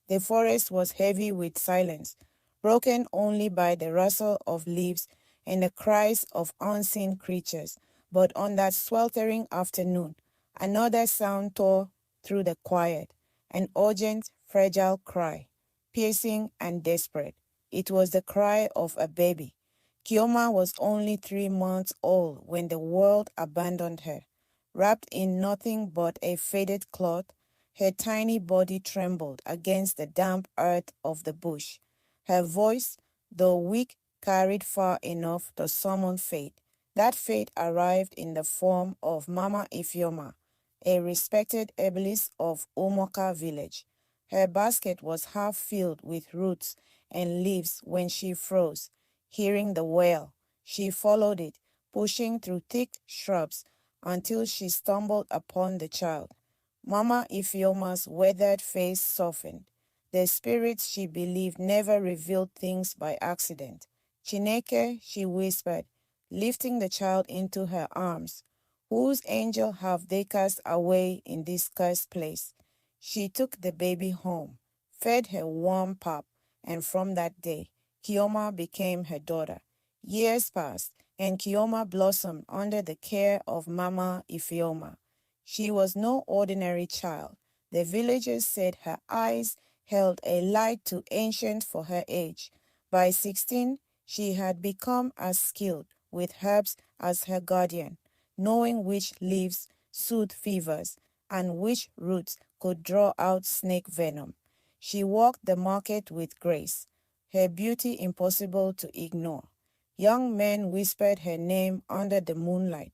The forest was heavy with silence, broken only by the rustle of leaves and the cries of unseen creatures. But on that sweltering afternoon, another sound tore through the quiet, an urgent, fragile cry, piercing and desperate. It was the cry of a baby. Chioma was only 3 months old when the world abandoned her. Wrapped in nothing but a faded cloth, her tiny body trembled against the damp earth of the bush. Her voice, though weak, carried far enough to summon fate. That fate arrived in the form of Mama Ifeoma, a respected herbalist of Umoka village. Her basket was half filled with roots and leaves when she froze. Hearing the wail, she followed it, pushing through thick shrubs until she stumbled upon the child. Mama Ifeoma's weathered face softened. The spirits she believed never revealed things by accident. Chineke, she whispered, lifting the child into her arms. Whose angel have they cast away in this cursed place? She took the baby home, fed her warm pap, and from that day, Chioma became her daughter. Years passed, and Chioma blossomed under the care of Mama Ifeoma. She was no ordinary child. The villagers said her eyes held a light too ancient for her age. By 16, she had become as skilled with herbs as her guardian, knowing which leaves soothed fevers and which roots could draw out snake venom. She walked the market with grace, her beauty impossible to ignore. Young men whispered her name under the moonlight,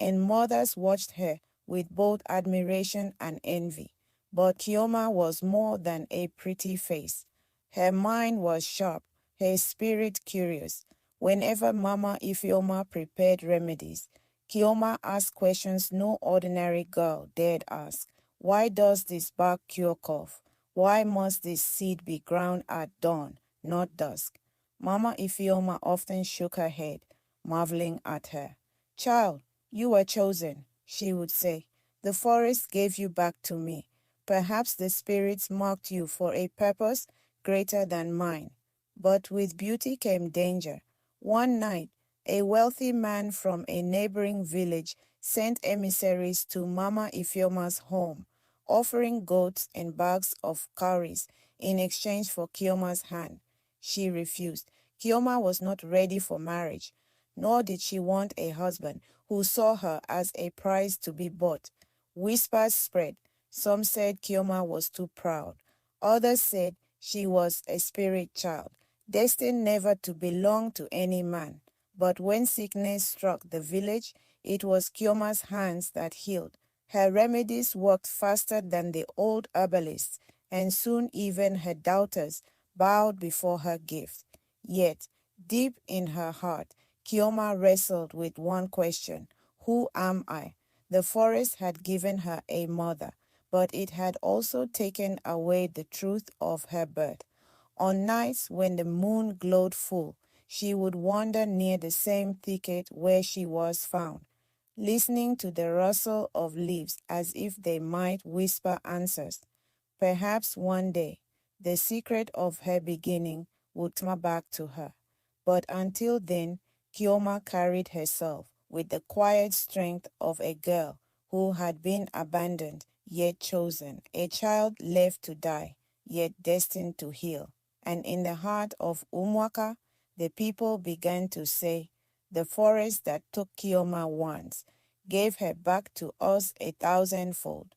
and mothers watched her with both admiration and envy. But Chioma was more than a pretty face. Her mind was sharp, her spirit curious. Whenever Mama Ifeoma prepared remedies, Chioma asked questions no ordinary girl dared ask. Why does this bark cure cough? Why must this seed be ground at dawn, not dusk? Mama Ifeoma often shook her head, marveling at her. Child, you were chosen, she would say. The forest gave you back to me. Perhaps the spirits marked you for a purpose greater than mine. But with beauty came danger. One night, a wealthy man from a neighboring village sent emissaries to Mama Ifeoma's home, offering goats and bags of cowries in exchange for Chioma's hand. She refused. Chioma was not ready for marriage, nor did she want a husband who saw her as a prize to be bought. Whispers spread. Some said Chioma was too proud. Others said she was a spirit child, destined never to belong to any man. But when sickness struck the village, it was Chioma's hands that healed. Her remedies worked faster than the old herbalists, and soon even her doubters bowed before her gift. Yet, deep in her heart, Chioma wrestled with one question: who am I? The forest had given her a mother, but it had also taken away the truth of her birth. On nights when the moon glowed full, she would wander near the same thicket where she was found, listening to the rustle of leaves as if they might whisper answers. Perhaps one day, the secret of her beginning would come back to her. But until then, Chioma carried herself with the quiet strength of a girl who had been abandoned yet chosen, a child left to die yet destined to heal. And in the heart of Umwaka, the people began to say, the forest that took Chioma once gave her back to us a thousandfold.